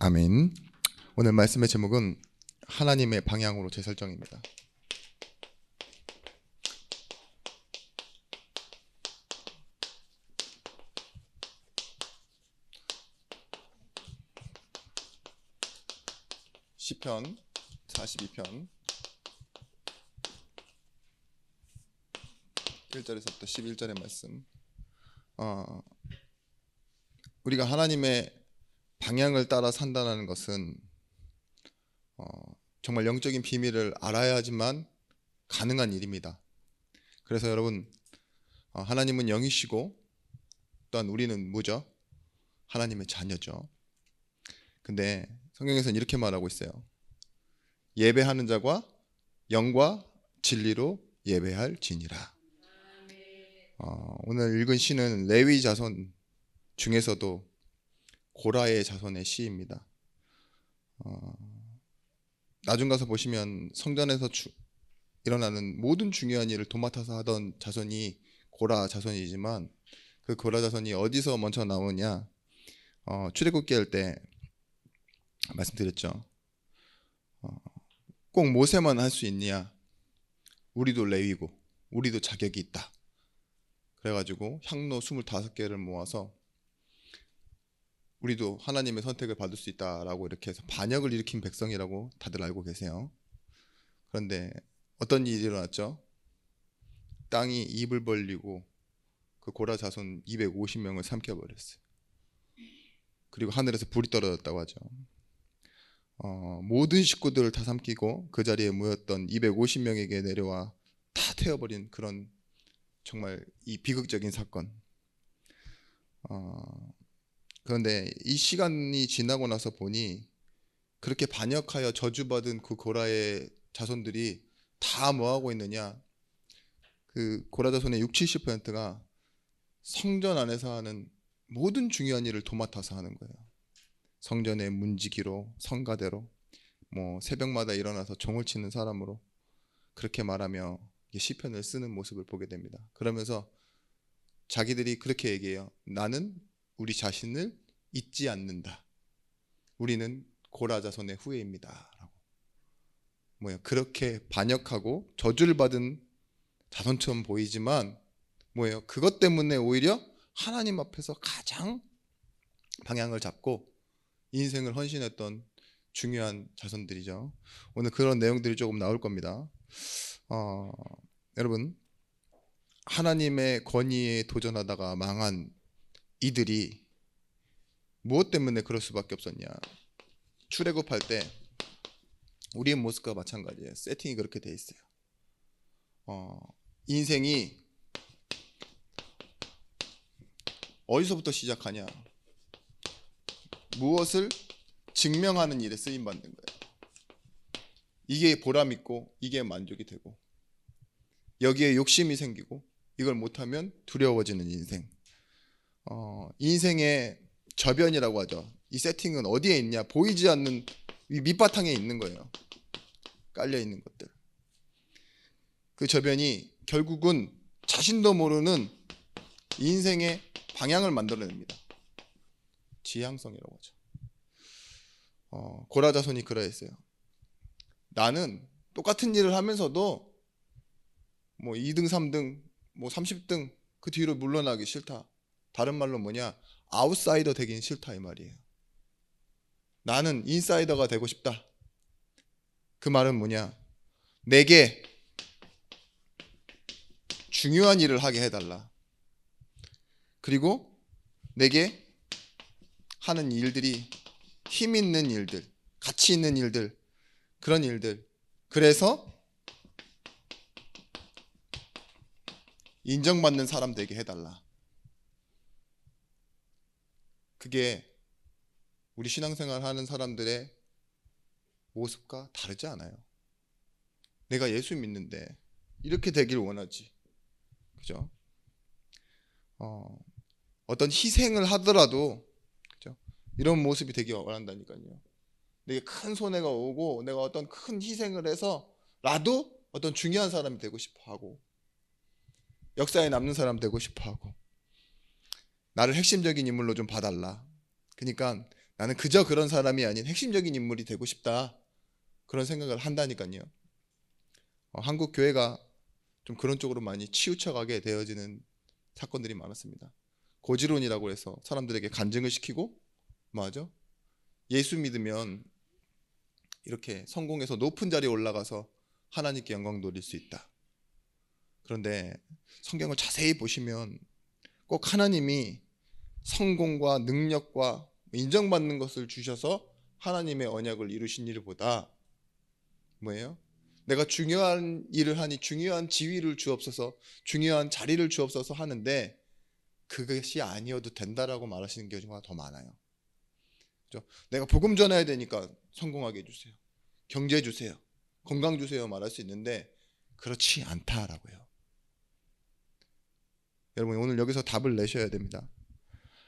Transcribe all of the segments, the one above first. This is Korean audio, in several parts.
아멘. 오늘 말씀의 제목은 하나님의 방향으로 재설정입니다. 시편 42편 1절에서부터 11절의 말씀. 우리가 하나님의 방향을 따라 산다는 것은 정말 영적인 비밀을 알아야지만 가능한 일입니다. 그래서 여러분, 하나님은 영이시고 또한 우리는 뭐죠? 하나님의 자녀죠. 근데 성경에서는 이렇게 말하고 있어요. 예배하는 자가 영과 진리로 예배할지니라. 오늘 읽은 시는 레위 자손 중에서도 고라의 자손의 시입니다. 나중 가서 보시면 성전에서 일어나는 모든 중요한 일을 도맡아서 하던 자손이 고라 자손이지만, 그 고라 자손이 어디서 먼저 나오냐, 출애굽기 할 때 말씀드렸죠. 꼭 모세만 할 수 있냐, 우리도 레위고 우리도 자격이 있다. 그래가지고 향로 25개를 모아서 우리도 하나님의 선택을 받을 수 있다라고 이렇게 해서 반역을 일으킨 백성이라고 다들 알고 계세요. 그런데 어떤 일이 일어났죠? 땅이 입을 벌리고 그 고라 자손 250명을 삼켜버렸어요. 그리고 하늘에서 불이 떨어졌다고 하죠. 모든 식구들을 다 삼키고 그 자리에 모였던 250명에게 내려와 다 태워버린 그런 정말 이 비극적인 사건. 그런데 이 시간이 지나고 나서 보니 그렇게 반역하여 저주받은 그 고라의 자손들이 다 뭐하고 있느냐, 그 고라 자손의 60-70%가 성전 안에서 하는 모든 중요한 일을 도맡아서 하는 거예요. 성전의 문지기로, 성가대로, 새벽마다 일어나서 종을 치는 사람으로 그렇게 말하며 시편을 쓰는 모습을 보게 됩니다. 그러면서 자기들이 그렇게 얘기해요. 나는 우리 자신을 잊지 않는다. 우리는 고라 자손의 후예입니다. 라고. 그렇게 반역하고 저주를 받은 자손처럼 보이지만 그것 때문에 오히려 하나님 앞에서 가장 방향을 잡고 인생을 헌신했던 중요한 자손들이죠. 오늘 그런 내용들이 조금 나올 겁니다. 여러분, 하나님의 권위에 도전하다가 망한 이들이 무엇 때문에 그럴 수밖에 없었냐? 출애굽할 때 우리의 모습과 마찬가지예요. 세팅이 그렇게 돼 있어요. 인생이 어디서부터 시작하냐? 무엇을 증명하는 일에 쓰임 받는 거예요. 이게 보람 있고 이게 만족이 되고 여기에 욕심이 생기고 이걸 못하면 두려워지는 인생. 인생의 저변이라고 하죠. 이 세팅은 어디에 있냐? 보이지 않는 이 밑바탕에 있는 거예요. 깔려 있는 것들. 그 저변이 결국은 자신도 모르는 인생의 방향을 만들어냅니다. 지향성이라고 하죠. 고라 자손이 그러했어요. 나는 똑같은 일을 하면서도 2등, 3등, 30등 그 뒤로 물러나기 싫다. 다른 말로 뭐냐? 아웃사이더 되긴 싫다 이 말이에요. 나는 인사이더가 되고 싶다. 그 말은 뭐냐? 내게 중요한 일을 하게 해달라. 그리고 내게 하는 일들이 힘 있는 일들, 가치 있는 일들, 그런 일들. 그래서 인정받는 사람 되게 해달라. 그게 우리 신앙생활 하는 사람들의 모습과 다르지 않아요. 내가 예수 믿는데 이렇게 되길 원하지. 그죠? 어떤 희생을 하더라도, 그죠? 이런 모습이 되길 원한다니까요. 내게 큰 손해가 오고 내가 어떤 큰 희생을 해서 나도 어떤 중요한 사람이 되고 싶어 하고 역사에 남는 사람 되고 싶어 하고 나를 핵심적인 인물로 좀 봐달라. 그러니까 나는 그저 그런 사람이 아닌 핵심적인 인물이 되고 싶다. 그런 생각을 한다니까요. 한국 교회가 좀 그런 쪽으로 많이 치우쳐가게 되어지는 사건들이 많았습니다. 고지론이라고 해서 사람들에게 간증을 시키고 맞아? 예수 믿으면 이렇게 성공해서 높은 자리에 올라가서 하나님께 영광 돌릴 수 있다. 그런데 성경을 자세히 보시면 꼭 하나님이 성공과 능력과 인정받는 것을 주셔서 하나님의 언약을 이루신 일보다 뭐예요? 내가 중요한 일을 하니 중요한 지위를 주옵소서, 중요한 자리를 주옵소서 하는데 그것이 아니어도 된다라고 말하시는 경우가 더 많아요. 그렇죠? 내가 복음 전해야 되니까 성공하게 해주세요, 경제 주세요, 건강 주세요 말할 수 있는데 그렇지 않다라고요. 여러분 오늘 여기서 답을 내셔야 됩니다.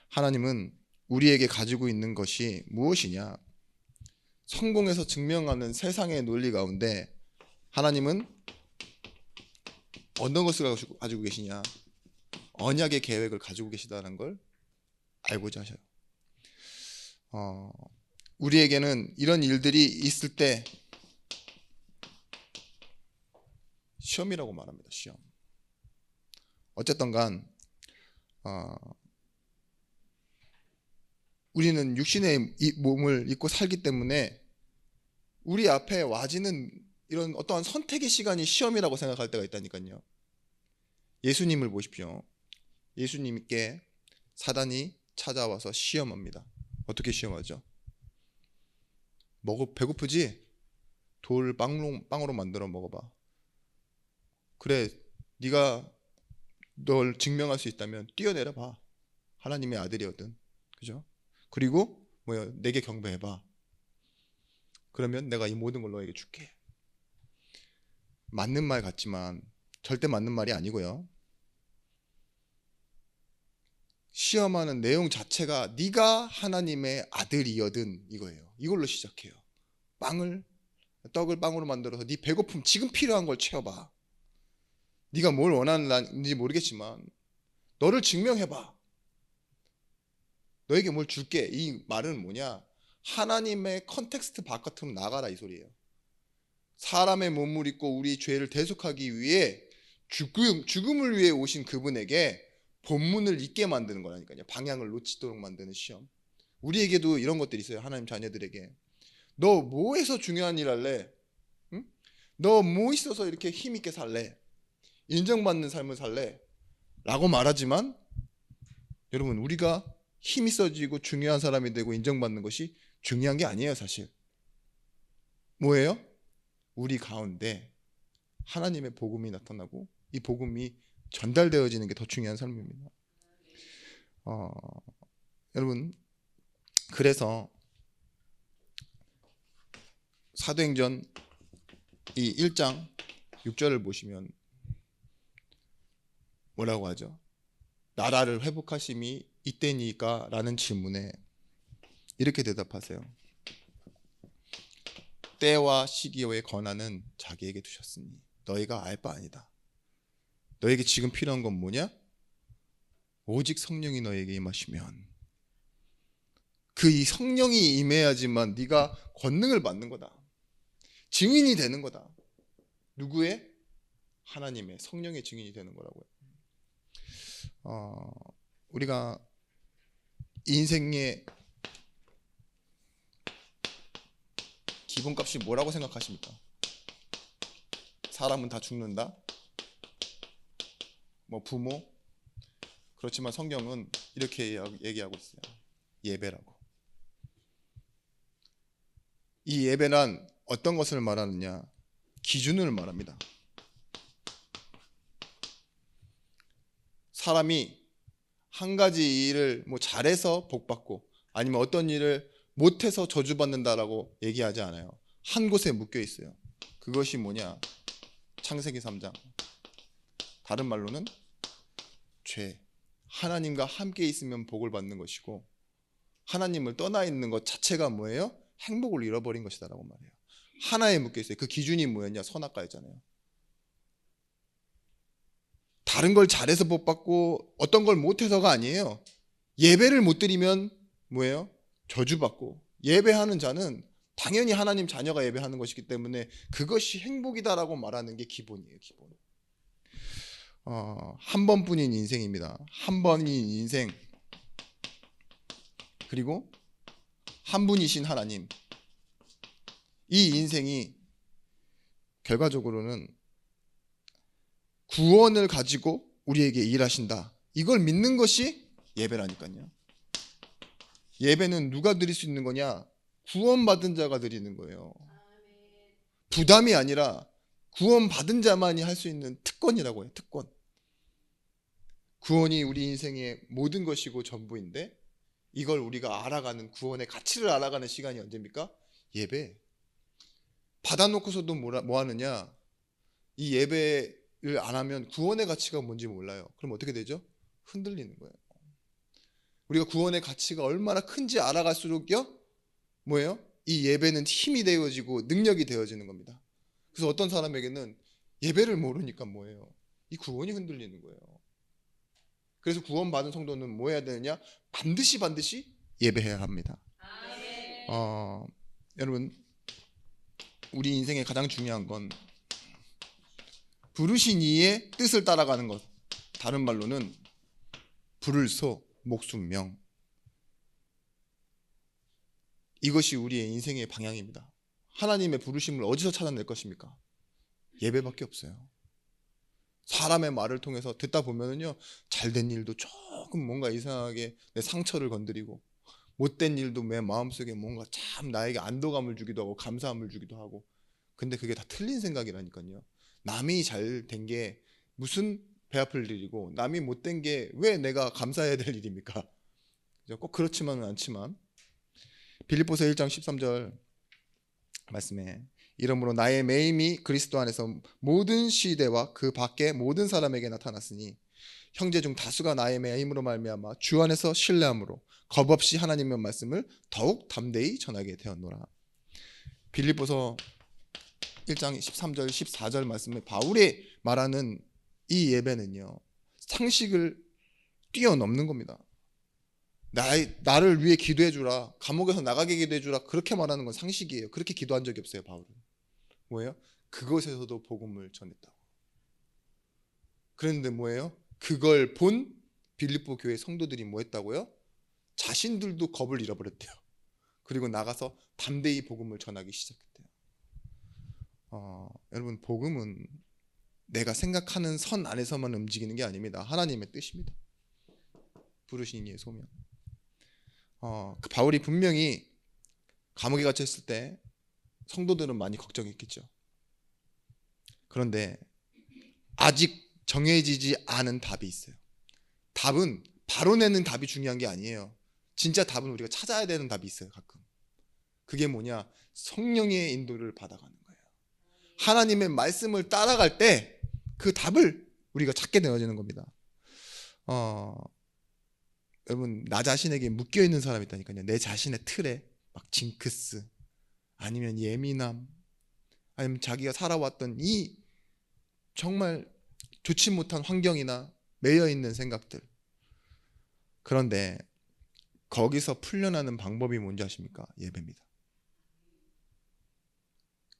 하나님은 우리에게 가지고 있는 것이 무엇이냐? 성공해서 증명하는 세상의 논리 가운데 하나님은 어떤 것을 가지고 계시냐? 언약의 계획을 가지고 계시다는 걸 알고자 하셔요. 우리에게는 이런 일들이 있을 때 시험이라고 말합니다. 시험. 어쨌든 간 우리는 육신의 몸을 입고 살기 때문에 우리 앞에 와지는 이런 어떠한 선택의 시간이 시험이라고 생각할 때가 있다니까요. 예수님을 보십시오. 예수님께 사단이 찾아와서 시험합니다. 어떻게 시험하죠? 배고프지? 돌 빵으로 만들어 먹어봐. 그래, 네가 널 증명할 수 있다면 뛰어내려 봐. 하나님의 아들이거든. 그죠? 그리고 내게 경배해봐. 그러면 내가 이 모든 걸 너에게 줄게. 맞는 말 같지만 절대 맞는 말이 아니고요. 시험하는 내용 자체가 네가 하나님의 아들이거든 이거예요. 이걸로 시작해요. 떡을 빵으로 만들어서 네 배고픔 지금 필요한 걸 채워봐. 네가 뭘 원하는지 모르겠지만 너를 증명해봐. 너에게 뭘 줄게. 이 말은 뭐냐? 하나님의 컨텍스트 바깥으로 나가라 이 소리예요. 사람의 몸을 입고 우리 죄를 대속하기 위해 죽음을 위해 오신 그분에게 본문을 잊게 만드는 거라니까요. 방향을 놓치도록 만드는 시험. 우리에게도 이런 것들이 있어요. 하나님 자녀들에게. 너 뭐 해서 중요한 일 할래? 응? 너 뭐 있어서 이렇게 힘있게 살래? 인정받는 삶을 살래? 라고 말하지만 여러분 우리가 힘이 써지고 중요한 사람이 되고 인정받는 것이 중요한 게 아니에요. 사실 뭐예요? 우리 가운데 하나님의 복음이 나타나고 이 복음이 전달되어지는 게 더 중요한 삶입니다. 여러분 그래서 사도행전 이 1장 6절을 보시면 뭐라고 하죠? 나라를 회복하심이 이때니까 라는 질문에 이렇게 대답하세요. 때와 시기의 권한은 자기에게 두셨으니 너희가 알 바 아니다. 너에게 지금 필요한 건 뭐냐? 오직 성령이 너에게 임하시면 그 이 성령이 임해야지만 네가 권능을 받는 거다. 증인이 되는 거다. 누구의? 하나님의 성령의 증인이 되는 거라고요. 우리가 인생의 기본값이 뭐라고 생각하십니까? 사람은 다 죽는다? 부모? 그렇지만 성경은 이렇게 얘기하고 있어요. 예배라고. 이 예배란 어떤 것을 말하느냐? 기준을 말합니다. 사람이 한 가지 일을 잘해서 복받고 아니면 어떤 일을 못해서 저주받는다라고 얘기하지 않아요. 한 곳에 묶여 있어요. 그것이 뭐냐? 창세기 3장. 다른 말로는 죄. 하나님과 함께 있으면 복을 받는 것이고 하나님을 떠나 있는 것 자체가 뭐예요? 행복을 잃어버린 것이다라고 말해요. 하나에 묶여 있어요. 그 기준이 뭐였냐? 선악과였잖아요. 다른 걸 잘해서 복 받고 어떤 걸 못해서가 아니에요. 예배를 못 드리면 뭐예요? 저주받고, 예배하는 자는 당연히 하나님 자녀가 예배하는 것이기 때문에 그것이 행복이다라고 말하는 게 기본이에요. 기본. 한 번뿐인 인생입니다. 한 번인 인생, 그리고 한 분이신 하나님, 이 인생이 결과적으로는 구원을 가지고 우리에게 일하신다, 이걸 믿는 것이 예배라니까요. 예배는 누가 드릴 수 있는 거냐? 구원받은 자가 드리는 거예요. 부담이 아니라 구원받은 자만이 할 수 있는 특권이라고 해요. 특권. 구원이 우리 인생의 모든 것이고 전부인데, 이걸 우리가 알아가는, 구원의 가치를 알아가는 시간이 언제입니까? 예배. 받아놓고서도 뭐 하느냐? 이 예배를 안 하면 구원의 가치가 뭔지 몰라요. 그럼 어떻게 되죠? 흔들리는 거예요. 우리가 구원의 가치가 얼마나 큰지 알아갈수록요, 뭐예요? 이 예배는 힘이 되어지고 능력이 되어지는 겁니다. 그래서 어떤 사람에게는 예배를 모르니까 뭐예요? 이 구원이 흔들리는 거예요. 그래서 구원받은 성도는 뭐 해야 되느냐? 반드시 예배해야 합니다. 여러분, 우리 인생의 가장 중요한 건 부르신 이의 뜻을 따라가는 것. 다른 말로는 불을소 목숨명. 이것이 우리의 인생의 방향입니다. 하나님의 부르심을 어디서 찾아낼 것입니까? 예배밖에 없어요. 사람의 말을 통해서 듣다 보면은요, 잘된 일도 조금 뭔가 이상하게 내 상처를 건드리고, 못된 일도 내 마음속에 뭔가 참 나에게 안도감을 주기도 하고 감사함을 주기도 하고, 근데 그게 다 틀린 생각이라니까요. 남이 잘 된 게 무슨 배 아플 일이고, 남이 못된 게 왜 내가 감사해야 될 일입니까? 꼭 그렇지만은 않지만, 빌립보서 1장 13절 말씀에, 이러므로 나의 매임이 그리스도 안에서 모든 시대와 그 밖의 모든 사람에게 나타났으니 형제 중 다수가 나의 매임으로 말미암아 주 안에서 신뢰함으로 겁없이 하나님의 말씀을 더욱 담대히 전하게 되었노라. 빌립보서 1장 13절 14절 말씀에 바울이 말하는 이 예배는요, 상식을 뛰어넘는 겁니다. 나를 위해 기도해 주라, 감옥에서 나가게 기도해 주라, 그렇게 말하는 건 상식이에요. 그렇게 기도한 적이 없어요. 바울은 뭐예요? 그것에서도 복음을 전했다고. 그런데 뭐예요? 그걸 본 빌립보 교회 성도들이 뭐 했다고요? 자신들도 겁을 잃어버렸대요. 그리고 나가서 담대히 복음을 전하기 시작했대요. 여러분, 복음은 내가 생각하는 선 안에서만 움직이는 게 아닙니다. 하나님의 뜻입니다. 부르신 이의 소명. 그 바울이 분명히 감옥에 갇혀 있을 때 성도들은 많이 걱정했겠죠. 그런데 아직 정해지지 않은 답이 있어요. 답은 바로 내는 답이 중요한 게 아니에요. 진짜 답은 우리가 찾아야 되는 답이 있어요. 가끔. 그게 뭐냐? 성령의 인도를 받아가는 거예요. 하나님의 말씀을 따라갈 때 그 답을 우리가 찾게 되어지는 겁니다. 여러분, 나 자신에게 묶여있는 사람이 있다니까요. 내 자신의 틀에 막 징크스, 아니면 예민함, 아니면 자기가 살아왔던 이 정말 좋지 못한 환경이나 매여있는 생각들. 그런데 거기서 풀려나는 방법이 뭔지 아십니까? 예배입니다.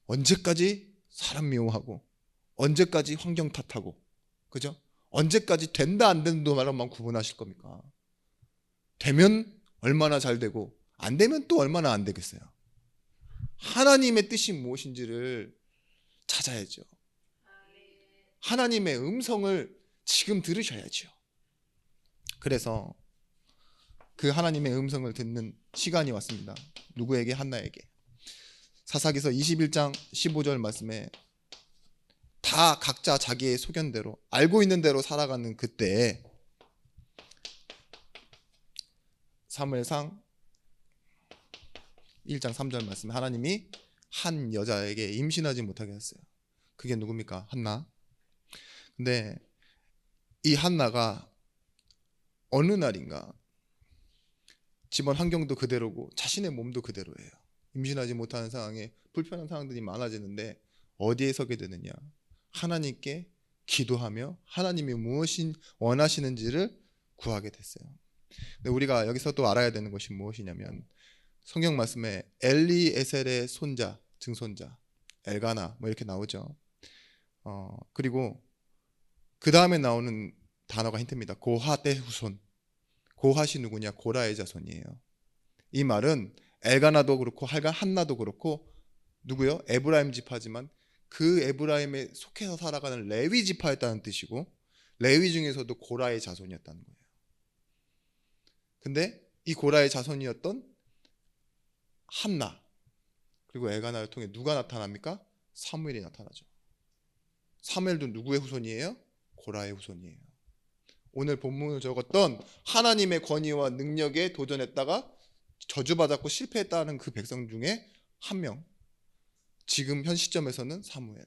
언제까지 사람 미워하고, 언제까지 환경 탓하고, 그죠? 언제까지 된다 안 된다 말로만 구분하실 겁니까? 되면 얼마나 잘 되고, 안 되면 또 얼마나 안 되겠어요. 하나님의 뜻이 무엇인지를 찾아야죠. 하나님의 음성을 지금 들으셔야죠. 그래서 그 하나님의 음성을 듣는 시간이 왔습니다. 누구에게? 한나에게. 사사기서 21장 15절 말씀에 다 각자 자기의 소견대로 알고 있는 대로 살아가는 그때에 사무엘상 1장 3절 말씀에 하나님이 한 여자에게 임신하지 못하게 했어요. 그게 누굽니까? 한나. 근데 이 한나가 어느 날인가 집안 환경도 그대로고 자신의 몸도 그대로예요. 임신하지 못하는 상황에 불편한 상황들이 많아지는데 어디에 서게 되느냐? 하나님께 기도하며 하나님이 무엇이 원하시는지를 구하게 됐어요. 근데 우리가 여기서 또 알아야 되는 것이 무엇이냐면, 성경 말씀에 엘리에셀의 손자, 증손자, 엘가나 뭐 이렇게 나오죠. 그리고 그 다음에 나오는 단어가 힌트입니다. 고핫의 후손. 고핫이 누구냐? 고라의 자손이에요. 이 말은 엘가나도 그렇고 한나도 그렇고 누구요? 에브라임 지파지만 그 에브라임에 속해서 살아가는 레위 지파였다는 뜻이고, 레위 중에서도 고라의 자손이었다는 거예요. 근데 이 고라의 자손이었던 한나 그리고 엘가나를 통해 누가 나타납니까? 사무엘이 나타나죠. 사무엘도 누구의 후손이에요? 고라의 후손이에요. 오늘 본문을 적었던 하나님의 권위와 능력에 도전했다가 저주받았고 실패했다는 그 백성 중에 한 명, 지금 현 시점에서는 사무엘.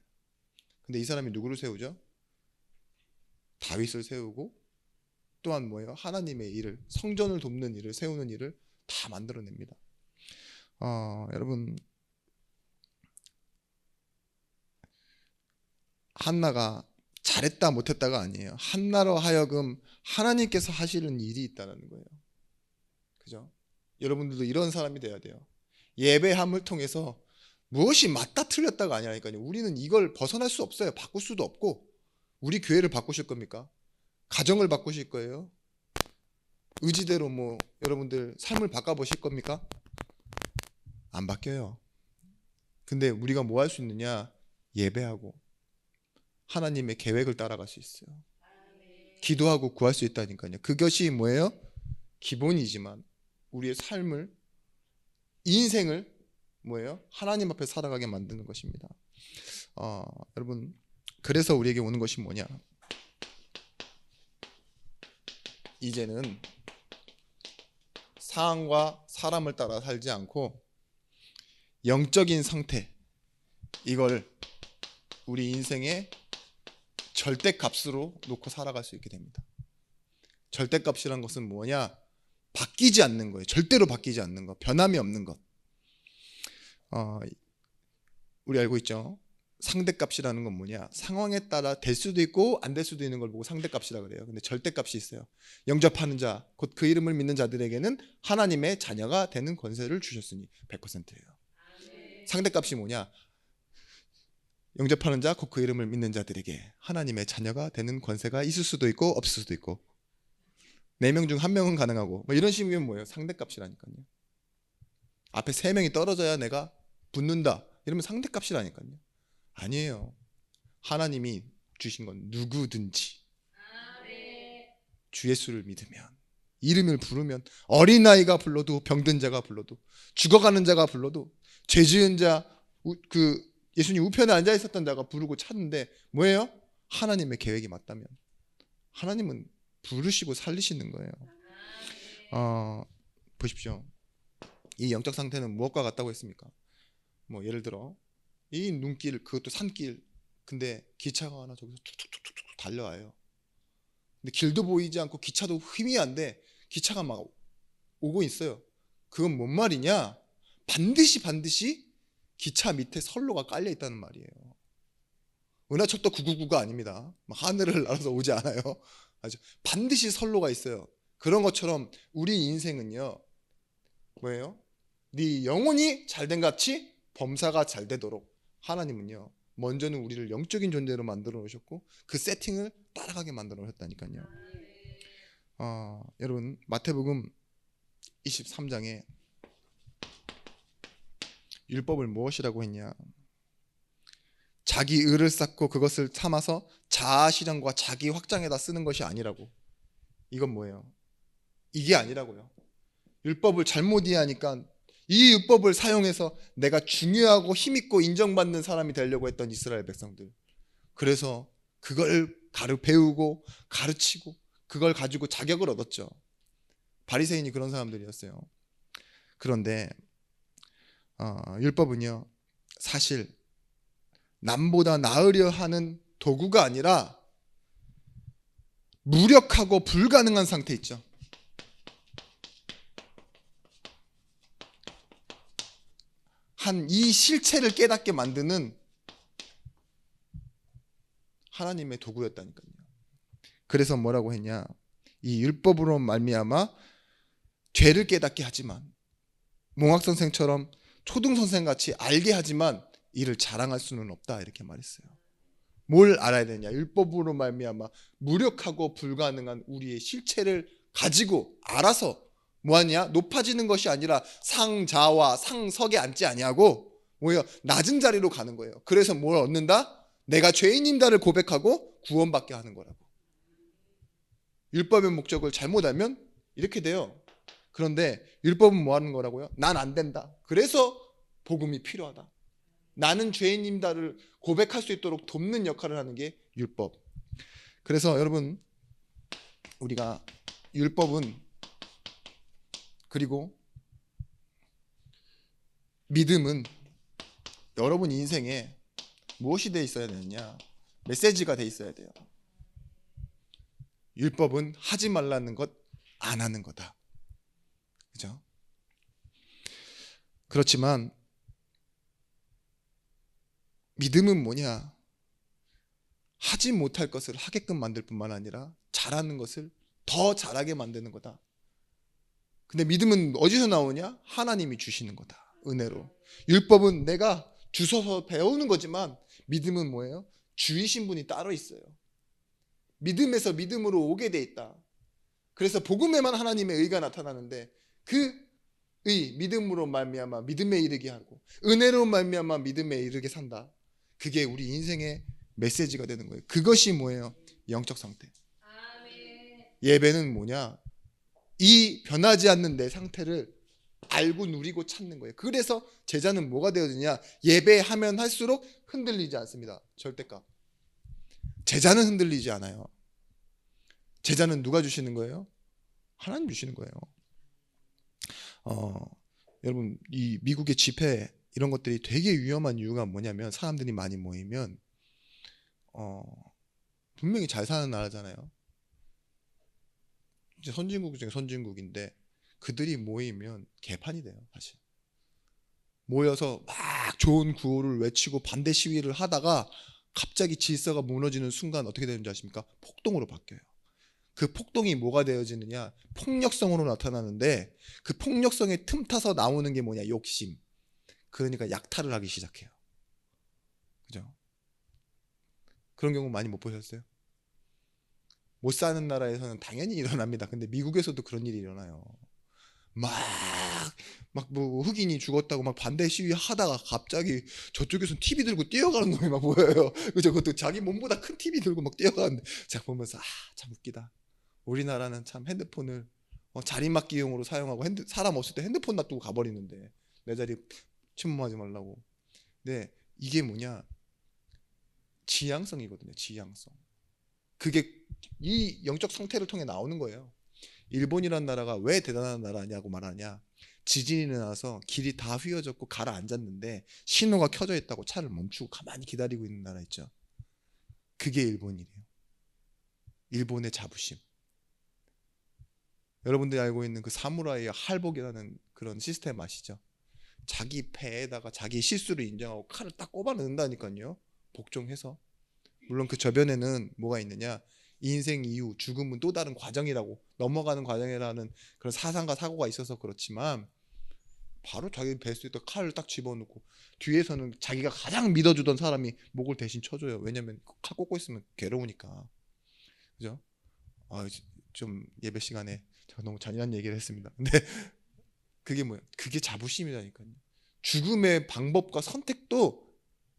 근데 이 사람이 누구를 세우죠? 다윗을 세우고 또한 뭐예요? 하나님의 일을, 성전을 돕는 일을, 세우는 일을 다 만들어냅니다. 여러분, 한나가 잘했다 못했다가 아니에요. 한나로 하여금 하나님께서 하시는 일이 있다는 거예요. 그죠? 여러분들도 이런 사람이 돼야 돼요. 예배함을 통해서 무엇이 맞다 틀렸다가 아니라니까요. 우리는 이걸 벗어날 수 없어요. 바꿀 수도 없고. 우리 교회를 바꾸실 겁니까? 가정을 바꾸실 거예요? 의지대로 뭐 여러분들 삶을 바꿔보실 겁니까? 안 바뀌어요. 근데 우리가 뭐 할 수 있느냐? 예배하고 하나님의 계획을 따라갈 수 있어요. 기도하고 구할 수 있다니까요. 그것이 뭐예요? 기본이지만 우리의 삶을, 인생을 뭐예요? 하나님 앞에 살아가게 만드는 것입니다. 여러분, 그래서 우리에게 오는 것이 뭐냐? 이제는 상황과 사람을 따라 살지 않고 영적인 상태, 이걸 우리 인생의 절대값으로 놓고 살아갈 수 있게 됩니다. 절대값이란 것은 뭐냐? 바뀌지 않는 거예요. 절대로 바뀌지 않는 것, 변함이 없는 것. 우리 알고 있죠? 상대값이라는 건 뭐냐? 상황에 따라 될 수도 있고 안 될 수도 있는 걸 보고 상대값이라 그래요. 근데 절대값이 있어요. 영접하는 자, 곧 그 이름을 믿는 자들에게는 하나님의 자녀가 되는 권세를 주셨으니 100%예요. 상대값이 뭐냐? 영접하는 자, 곧 그 이름을 믿는 자들에게 하나님의 자녀가 되는 권세가 있을 수도 있고 없을 수도 있고 4명 중 1명은 가능하고 뭐 이런 식이면 뭐예요? 상대값이라니까요. 앞에 3명이 떨어져야 내가 붙는다 이러면 상대값이라니까요. 아니에요. 하나님이 주신 건 누구든지 주 예수를 믿으면, 이름을 부르면, 어린아이가 불러도 병든 자가 불러도 죽어가는 자가 불러도 죄 지은 자, 예수님 우편에 앉아 있었던 자가 부르고 찾는데 뭐예요? 하나님의 계획이 맞다면 하나님은 부르시고 살리시는 거예요. 보십시오. 이 영적 상태는 무엇과 같다고 했습니까? 뭐 예를 들어 이 눈길, 그것도 산길, 근데 기차가 하나 저기서 툭툭툭툭 달려와요. 근데 길도 보이지 않고 기차도 힘이 안 돼. 기차가 막 오고 있어요. 그건 뭔 말이냐? 반드시 기차 밑에 선로가 깔려 있다는 말이에요. 은하철도 999가 아닙니다. 하늘을 날아서 오지 않아요. 반드시 선로가 있어요. 그런 것처럼 우리 인생은요, 뭐예요? 네 영혼이 잘된 같이 범사가 잘 되도록 하나님은요, 먼저는 우리를 영적인 존재로 만들어 놓으셨고 그 세팅을 따라가게 만들어 놓으셨다니까요. 여러분, 마태복음 23장에 율법을 무엇이라고 했냐? 자기 의를 쌓고 그것을 삼아서 자아 실현과 자기 확장에다 쓰는 것이 아니라고. 이건 뭐예요? 이게 아니라고요. 율법을 잘못 이해하니까 이 율법을 사용해서 내가 중요하고 힘있고 인정받는 사람이 되려고 했던 이스라엘 백성들. 그래서 그걸 배우고 가르치고 그걸 가지고 자격을 얻었죠. 바리새인이 그런 사람들이었어요. 그런데 율법은요, 사실 남보다 나으려 하는 도구가 아니라 무력하고 불가능한 상태 있죠. 이 실체를 깨닫게 만드는 하나님의 도구였다니까요. 그래서 뭐라고 했냐? 이 율법으로 말미암아 죄를 깨닫게 하지만 몽학 선생처럼 초등 선생 같이 알게 하지만 이를 자랑할 수는 없다 이렇게 말했어요. 뭘 알아야 되냐? 율법으로 말미암아 무력하고 불가능한 우리의 실체를 가지고 알아서 뭐하냐? 높아지는 것이 아니라 상자와 상석에 앉지 아니하고 뭐예요? 낮은 자리로 가는 거예요. 그래서 뭘 얻는다? 내가 죄인임다를 고백하고 구원받게 하는 거라고. 율법의 목적을 잘못 알면 이렇게 돼요. 그런데 율법은 뭐 하는 거라고요? 난 안 된다. 그래서 복음이 필요하다. 나는 죄인임다를 고백할 수 있도록 돕는 역할을 하는 게 율법. 그래서 여러분, 우리가 율법은, 그리고 믿음은 여러분 인생에 무엇이 돼 있어야 되느냐? 메시지가 돼 있어야 돼요. 율법은 하지 말라는 것, 안 하는 거다. 그죠? 그렇지만 믿음은 뭐냐? 하지 못할 것을 하게끔 만들 뿐만 아니라 잘하는 것을 더 잘하게 만드는 거다. 근데 믿음은 어디서 나오냐? 하나님이 주시는 거다. 은혜로. 율법은 내가 주워서 배우는 거지만 믿음은 뭐예요? 주이신 분이 따로 있어요. 믿음에서 믿음으로 오게 돼 있다. 그래서 복음에만 하나님의 의가 나타나는데 그 의 믿음으로 말미암아 믿음에 이르게 하고 은혜로 말미암아 믿음에 이르게 산다. 그게 우리 인생의 메시지가 되는 거예요. 그것이 뭐예요? 영적 상태. 예배는 뭐냐? 이 변하지 않는 내 상태를 알고 누리고 찾는 거예요. 그래서 제자는 뭐가 되어지냐? 예배하면 할수록 흔들리지 않습니다. 절대값. 제자는 흔들리지 않아요. 제자는 누가 주시는 거예요? 하나님 주시는 거예요. 여러분, 이 미국의 집회 이런 것들이 되게 위험한 이유가 뭐냐면 사람들이 많이 모이면 분명히 잘 사는 나라잖아요. 이제 선진국 중에 선진국인데 그들이 모이면 개판이 돼요. 사실 모여서 막 좋은 구호를 외치고 반대 시위를 하다가 갑자기 질서가 무너지는 순간 어떻게 되는지 아십니까? 폭동으로 바뀌어요. 그 폭동이 뭐가 되어지느냐? 폭력성으로 나타나는데 그 폭력성에 틈타서 나오는 게 뭐냐? 욕심. 그러니까 약탈을 하기 시작해요. 그죠? 그런 경우 많이 못 보셨어요? 못 사는 나라에서는 당연히 일어납니다. 근데 미국에서도 그런 일이 일어나요. 막 뭐 흑인이 죽었다고 막 반대 시위 하다가 갑자기 저쪽에서는 TV 들고 뛰어가는 놈이 막 보여요. 그죠? 그것도 자기 몸보다 큰 TV 들고 막 뛰어가는데 제가 보면서 참 웃기다. 우리나라는 참 핸드폰을 자리맡기용으로 사용하고 사람 없을 때 핸드폰 놔두고 가버리는데 내 자리 침범하지 말라고. 근데 이게 뭐냐? 지향성이거든요. 지향성. 그게 이 영적 상태를 통해 나오는 거예요. 일본이란 나라가 왜 대단한 나라냐고 말하냐? 지진이 일어나서 길이 다 휘어졌고 가라앉았는데 신호가 켜져 있다고 차를 멈추고 가만히 기다리고 있는 나라 있죠. 그게 일본이래요. 일본의 자부심. 여러분들이 알고 있는 그 사무라이의 할복이라는 그런 시스템 아시죠? 자기 패에다가 자기 실수를 인정하고 칼을 딱 꼽아 넣는다니까요. 복종해서. 물론 그 저변에는 뭐가 있느냐? 인생 이후 죽음은 또 다른 과정이라고, 넘어가는 과정이라는 그런 사상과 사고가 있어서 그렇지만 바로 자기 뱃속에 칼을 딱 집어넣고 뒤에서는 자기가 가장 믿어주던 사람이 목을 대신 쳐줘요. 왜냐면 칼 꽂고 있으면 괴로우니까. 그죠? 좀 예배 시간에 제가 너무 잔인한 얘기를 했습니다. 근데 그게 뭐예요? 그게 자부심이라니까요. 죽음의 방법과 선택도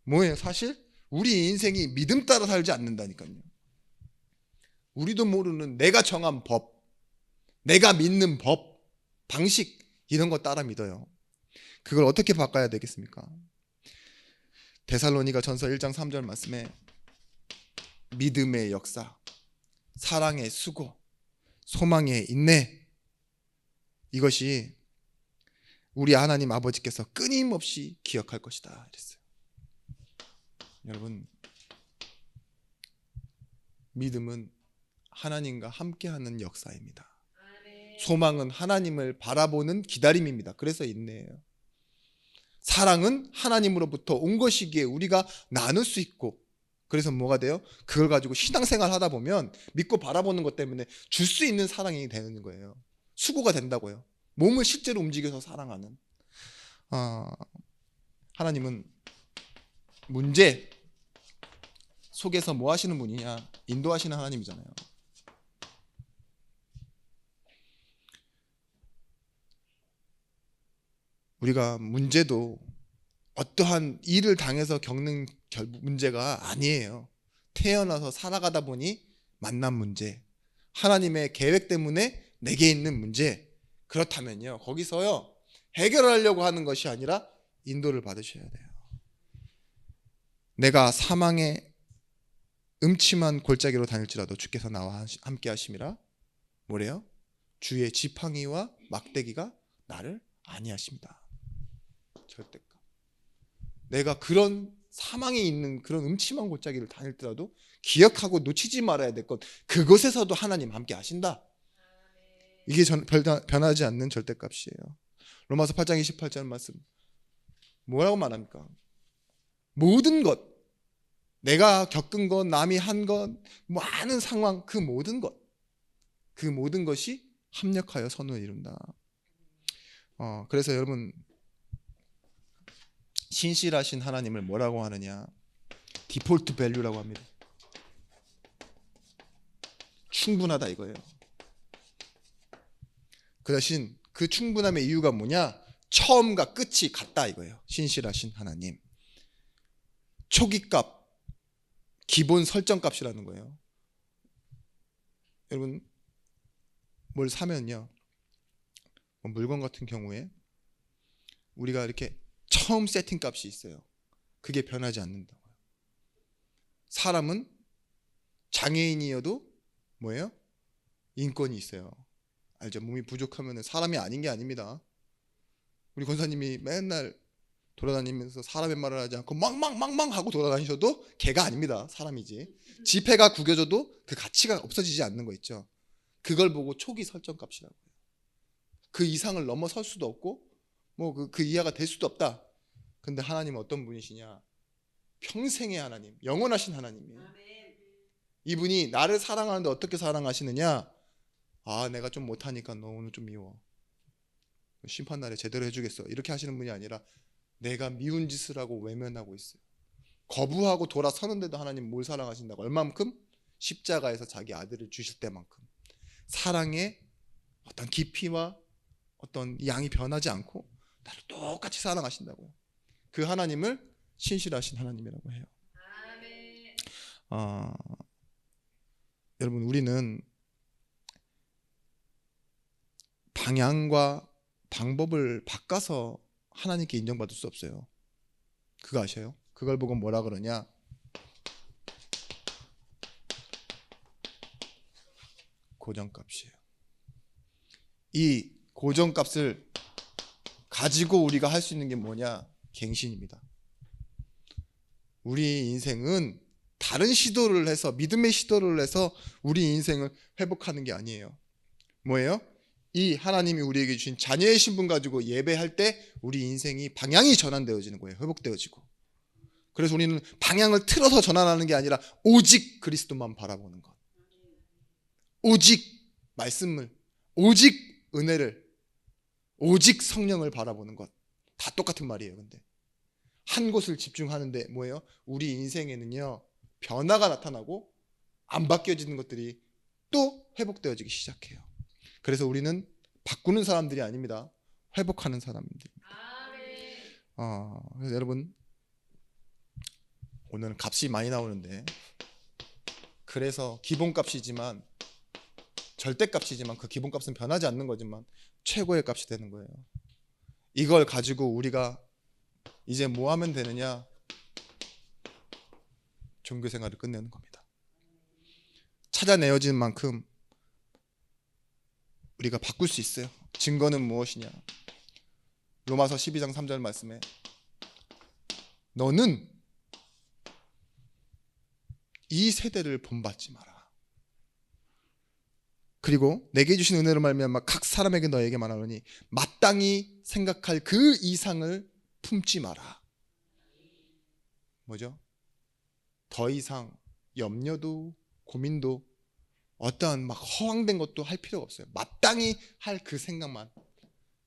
뭐예요? 사실 우리 인생이 믿음 따라 살지 않는다니까요. 우리도 모르는 내가 정한 법, 내가 믿는 법, 방식 이런 거 따라 믿어요. 그걸 어떻게 바꿔야 되겠습니까? 데살로니가 전서 1장 3절 말씀에 믿음의 역사, 사랑의 수고, 소망의 인내, 이것이 우리 하나님 아버지께서 끊임없이 기억할 것이다 이랬어요. 여러분, 믿음은 하나님과 함께하는 역사입니다. 소망은 하나님을 바라보는 기다림입니다. 그래서 인내예요. 사랑은 하나님으로부터 온 것이기에 우리가 나눌 수 있고, 그래서 뭐가 돼요? 그걸 가지고 신앙생활 하다 보면 믿고 바라보는 것 때문에 줄 수 있는 사랑이 되는 거예요. 수고가 된다고요. 몸을 실제로 움직여서 사랑하는. 하나님은 문제 속에서 뭐 하시는 분이냐? 인도하시는 하나님이잖아요. 우리가 문제도 어떠한 일을 당해서 겪는 문제가 아니에요. 태어나서 살아가다 보니 만난 문제, 하나님의 계획 때문에 내게 있는 문제, 그렇다면요 거기서요 해결하려고 하는 것이 아니라 인도를 받으셔야 돼요. 내가 사망의 음침한 골짜기로 다닐지라도 주께서 나와 함께 하심이라. 뭐래요? 주의 지팡이와 막대기가 나를 안위하십니다. 절대가. 내가 그런 사망에 있는 그런 음침한 골짜기를 다닐 때라도 기억하고 놓치지 말아야 될 것, 그곳에서도 하나님 함께 하신다. 이게 변하지 않는 절대값이에요. 로마서 8장 28절 말씀 뭐라고 말합니까? 모든 것, 내가 겪은 것, 남이 한 것, 많은 상황, 그 모든 것이 합력하여 선을 이룬다. 그래서 여러분, 신실하신 하나님을 뭐라고 하느냐? 디폴트 밸류라고 합니다. 충분하다 이거예요. 그 대신 그 충분함의 이유가 뭐냐? 처음과 끝이 같다 이거예요. 신실하신 하나님. 초기값, 기본 설정값이라는 거예요. 여러분, 뭘 사면요, 물건 같은 경우에 우리가 이렇게 처음 세팅값이 있어요. 그게 변하지 않는다고요. 사람은 장애인이어도 뭐예요? 인권이 있어요. 알죠? 몸이 부족하면 사람이 아닌 게 아닙니다. 우리 권사님이 맨날 돌아다니면서 사람의 말을 하지 않고 망망 하고 돌아다니셔도 개가 아닙니다. 사람이지. 지폐가 구겨져도 그 가치가 없어지지 않는 거 있죠. 그걸 보고 초기 설정값이라고 해요. 그 이상을 넘어설 수도 없고 그 이하가 될 수도 없다. 근데 하나님은 어떤 분이시냐? 평생의 하나님, 영원하신 하나님이에요. 이분이 나를 사랑하는데 어떻게 사랑하시느냐? 내가 좀 못하니까 너 오늘 좀 미워. 심판날에 제대로 해주겠어. 이렇게 하시는 분이 아니라 내가 미운 짓을 하고 외면하고 있어요. 거부하고 돌아서는데도 하나님 뭘 사랑하신다고? 얼만큼? 십자가에서 자기 아들을 주실 때만큼. 사랑의 어떤 깊이와 어떤 양이 변하지 않고 나를 똑같이 사랑하신다고요. 그 하나님을 신실하신 하나님이라고 해요. 여러분, 우리는 방향과 방법을 바꿔서 하나님께 인정받을 수 없어요. 그거 아셔요? 그걸 보고 뭐라 그러냐? 고정값이에요. 이 고정값을 가지고 우리가 할 수 있는 게 뭐냐? 갱신입니다. 우리 인생은 다른 시도를 해서, 믿음의 시도를 해서 우리 인생을 회복하는 게 아니에요. 뭐예요? 이 하나님이 우리에게 주신 자녀의 신분 가지고 예배할 때 우리 인생이 방향이 전환되어지는 거예요. 회복되어지고. 그래서 우리는 방향을 틀어서 전환하는 게 아니라 오직 그리스도만 바라보는 것, 오직 말씀을, 오직 은혜를, 오직 성령을 바라보는 것. 다 똑같은 말이에요. 근데 한 곳을 집중하는데 뭐예요? 우리 인생에는요 변화가 나타나고 안 바뀌어지는 것들이 또 회복되어지기 시작해요. 그래서 우리는 바꾸는 사람들이 아닙니다. 회복하는 사람들입니다. 그래서 여러분, 오늘은 값이 많이 나오는데, 그래서 기본값이지만, 절대값이지만 그 기본값은 변하지 않는 거지만 최고의 값이 되는 거예요. 이걸 가지고 우리가 이제 뭐 하면 되느냐? 종교 생활을 끝내는 겁니다. 찾아내어진 만큼 우리가 바꿀 수 있어요. 증거는 무엇이냐? 로마서 12장 3절 말씀에 너는 이 세대를 본받지 마라. 그리고 내게 주신 은혜로 말미암아 각 사람에게 너에게 말하노니 마땅히 생각할 그 이상을 품지 마라. 뭐죠? 더 이상 염려도 고민도 어떠한 막 허황된 것도 할 필요가 없어요. 마땅히 할 그 생각만.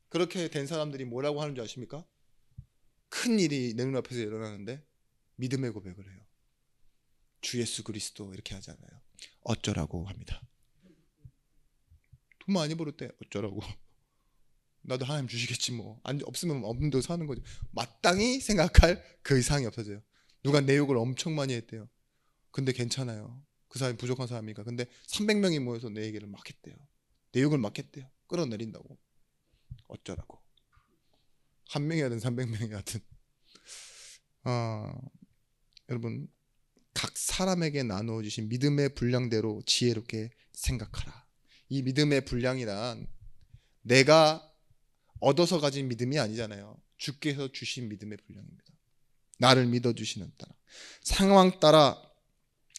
그렇게 된 사람들이 뭐라고 하는 줄 아십니까? 큰 일이 내 눈앞에서 일어나는데 믿음의 고백을 해요. 주 예수 그리스도 이렇게 하잖아요. 어쩌라고 합니다. 돈 많이 벌었대. 어쩌라고. 나도 하나님 주시겠지 뭐. 없으면 없는 대로 사는 거죠. 마땅히 생각할 그 이상이 없어져요. 누가 내 욕을 엄청 많이 했대요. 근데 괜찮아요. 그 사람이 부족한 사람이니까. 근데 300명이 모여서 내 얘기를 막 했대요. 내 욕을 막 했대요. 끌어내린다고. 어쩌라고. 한 명이든 300명이든. 여러분, 각 사람에게 나누어 주신 믿음의 분량대로 지혜롭게 생각하라. 이 믿음의 분량이란 내가 얻어서 가진 믿음이 아니잖아요. 주께서 주신 믿음의 분량입니다. 나를 믿어주시는 따라, 상황 따라,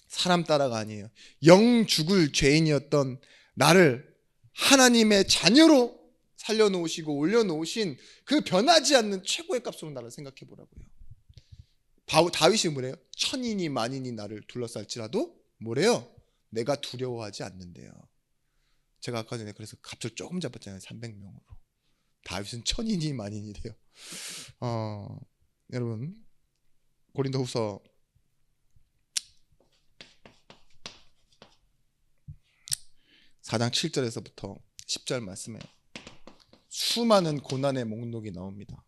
사람 따라가 아니에요. 영 죽을 죄인이었던 나를 하나님의 자녀로 살려놓으시고 올려놓으신 그 변하지 않는 최고의 값으로 나를 생각해 보라고요. 다윗이 뭐래요? 천인이 만인이 나를 둘러쌀지라도 뭐래요? 내가 두려워하지 않는데요. 제가 아까 전에 그래서 값을 조금 잡았잖아요. 300명으로. 다윗은 천인이 만인이래요. 여러분, 고린도후서 4장 7절에서부터 10절 말씀에 수많은 고난의 목록이 나옵니다.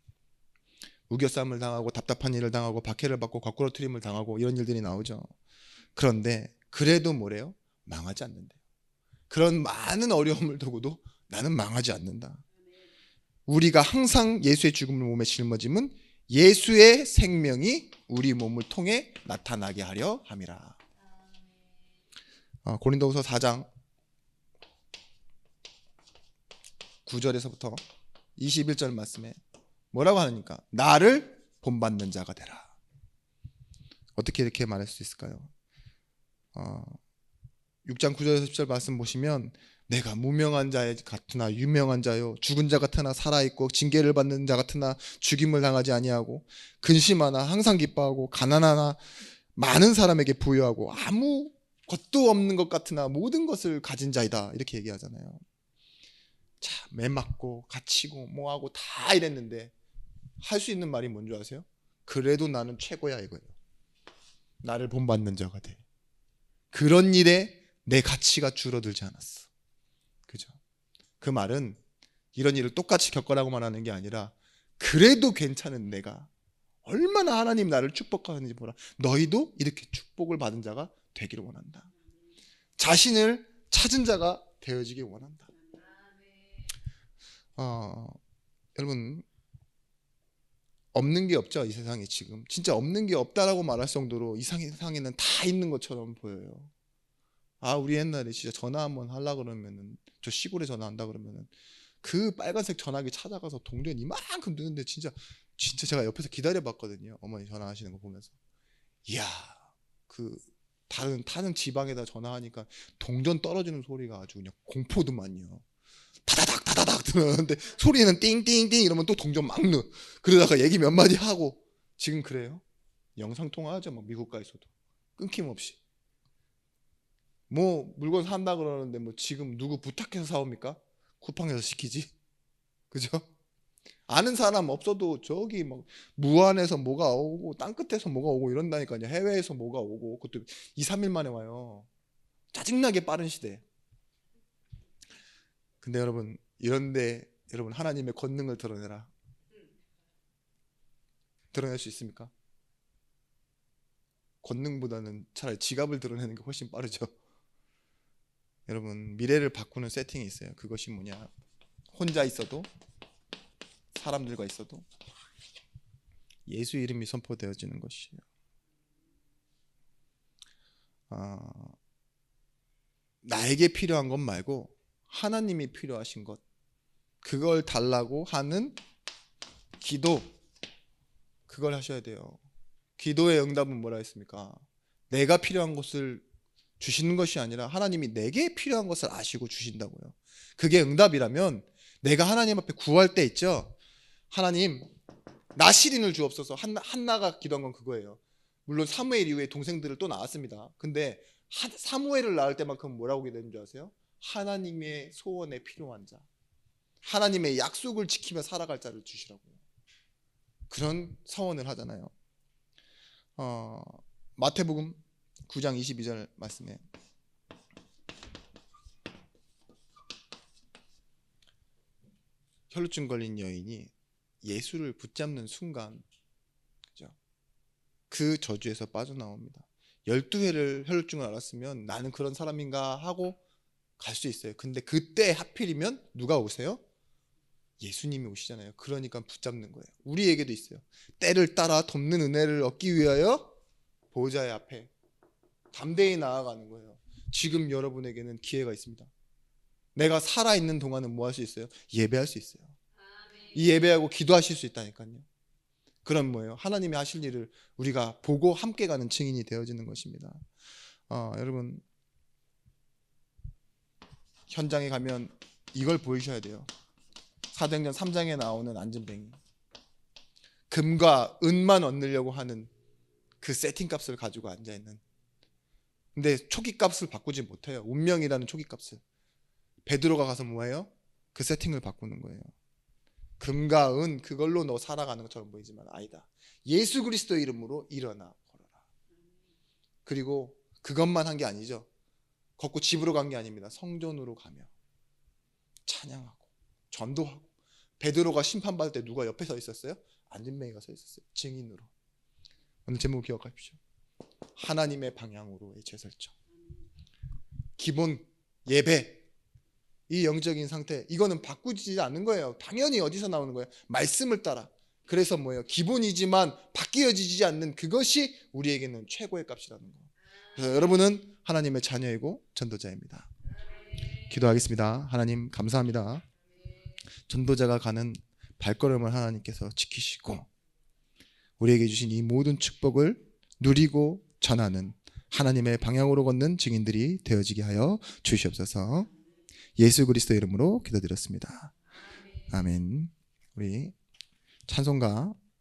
우겨쌈을 당하고 답답한 일을 당하고 박해를 받고 거꾸로 트림을 당하고 이런 일들이 나오죠. 그런데 그래도 뭐래요? 망하지 않는데요. 그런 많은 어려움을 두고도 나는 망하지 않는다. 우리가 항상 예수의 죽음을 몸에 짊어짐은 예수의 생명이 우리 몸을 통해 나타나게 하려 함이라. 고린도후서 4장 9절에서부터 21절 말씀에 뭐라고 하니까 나를 본받는 자가 되라. 어떻게 이렇게 말할 수 있을까요? 6장 9절에서 10절 말씀 보시면 내가 무명한 자 같으나 유명한 자요 죽은 자 같으나 살아있고 징계를 받는 자 같으나 죽임을 당하지 아니하고 근심하나 항상 기뻐하고 가난하나 많은 사람에게 부유하고 아무 것도 없는 것 같으나 모든 것을 가진 자이다 이렇게 얘기하잖아요. 자, 매 맞고 갇히고 뭐하고 다 이랬는데 할 수 있는 말이 뭔지 아세요? 그래도 나는 최고야 이거예요. 나를 본받는 자가 돼. 그런 일에 내 가치가 줄어들지 않았어. 그죠? 그 말은 이런 일을 똑같이 겪으라고 말하는 게 아니라 그래도 괜찮은 내가 얼마나 하나님 나를 축복하는지 보라. 너희도 이렇게 축복을 받은 자가 되기를 원한다. 자신을 찾은 자가 되어지길 원한다. 여러분, 없는 게 없죠. 이 세상에 지금 진짜 없는 게 없다라고 말할 정도로 이 세상에는 다 있는 것처럼 보여요. 우리 옛날에 진짜 전화 한번 하려고 그러면은, 저 시골에 전화한다 그러면은 그 빨간색 전화기 찾아가서 동전 이만큼 드는데 진짜 제가 옆에서 기다려봤거든요. 어머니 전화하시는 거 보면서. 이야, 그 다른 지방에다 전화하니까 동전 떨어지는 소리가 아주 그냥 공포도만요. 다다닥 다다닥 들었는데 소리는 띵띵띵 이러면 또 동전 막 넣어. 그러다가 얘기 몇 마디 하고. 지금 그래요? 영상통화하죠. 막 미국 가 있어도 끊김없이. 뭐 물건 산다 그러는데 뭐 지금 누구 부탁해서 사옵니까? 쿠팡에서 시키지. 그죠? 아는 사람 없어도 저기 막 무안에서 뭐가 오고 땅끝에서 뭐가 오고 이런다니까요. 해외에서 뭐가 오고 그것도 2, 3일 만에 와요. 짜증나게 빠른 시대. 근데 여러분, 이런데 여러분 하나님의 권능을 드러내라. 드러낼 수 있습니까? 권능보다는 차라리 지갑을 드러내는 게 훨씬 빠르죠. 여러분, 미래를 바꾸는 세팅이 있어요. 그것이 뭐냐? 혼자 있어도 사람들과 있어도 예수 이름이 선포되어지는 것이에요. 나에게 필요한 것 말고 하나님이 필요하신 것, 그걸 달라고 하는 기도, 그걸 하셔야 돼요. 기도의 응답은 뭐라 했습니까? 내가 필요한 것을 주시는 것이 아니라 하나님이 내게 필요한 것을 아시고 주신다고요. 그게 응답이라면 내가 하나님 앞에 구할 때 있죠. 하나님, 나 시린을 주옵소서. 한나가 기도한 건 그거예요. 물론 사무엘 이후에 동생들을 또 낳았습니다. 근데 사무엘을 낳을 때만큼 뭐라고 기도했는 줄 아세요? 하나님의 소원에 필요한 자, 하나님의 약속을 지키며 살아갈 자를 주시라고요. 그런 서원을 하잖아요. 마태복음 9장 22절 말씀에 혈루증 걸린 여인이 예수를 붙잡는 순간, 그죠? 그 저주에서 빠져나옵니다. 12회를 혈루증을 앓았으면 나는 그런 사람인가 하고 갈 수 있어요. 근데 그때 하필이면 누가 오세요? 예수님이 오시잖아요. 그러니까 붙잡는 거예요. 우리에게도 있어요. 때를 따라 돕는 은혜를 얻기 위하여 보호자의 앞에 담대히 나아가는 거예요. 지금 여러분에게는 기회가 있습니다. 내가 살아있는 동안은 뭐 할 수 있어요? 예배할 수 있어요. 이 예배하고 기도하실 수 있다니까요. 그럼 뭐예요? 하나님이 하실 일을 우리가 보고 함께 가는 증인이 되어지는 것입니다. 여러분, 현장에 가면 이걸 보이셔야 돼요. 사도행전 3장에 나오는 안진뱅이, 금과 은만 얻으려고 하는 그 세팅값을 가지고 앉아있는, 근데 초기값을 바꾸지 못해요. 운명이라는 초기값을. 베드로가 가서 뭐예요? 그 세팅을 바꾸는 거예요. 금과 은, 그걸로 너 살아가는 것처럼 보이지만 아니다. 예수 그리스도의 이름으로 일어나 걸어라. 그리고 그것만 한 게 아니죠. 걷고 집으로 간 게 아닙니다. 성전으로 가며 찬양하고 전도하고. 베드로가 심판받을 때 누가 옆에 서 있었어요? 안진뱅이가 서 있었어요. 증인으로. 오늘 제목 기억하십시오. 하나님의 방향으로의 재설정. 기본 예배, 이 영적인 상태, 이거는 바꾸지 않는 거예요. 당연히 어디서 나오는 거예요? 말씀을 따라. 그래서 뭐예요? 기본이지만 바뀌어지지 않는 그것이 우리에게는 최고의 값이라는 거. 그래서 여러분은 하나님의 자녀이고 전도자입니다. 기도하겠습니다. 하나님 감사합니다. 전도자가 가는 발걸음을 하나님께서 지키시고 우리에게 주신 이 모든 축복을 누리고 전하는 하나님의 방향으로 걷는 증인들이 되어지게 하여 주시옵소서. 예수 그리스도 이름으로 기도드렸습니다. 아멘. 우리 찬송가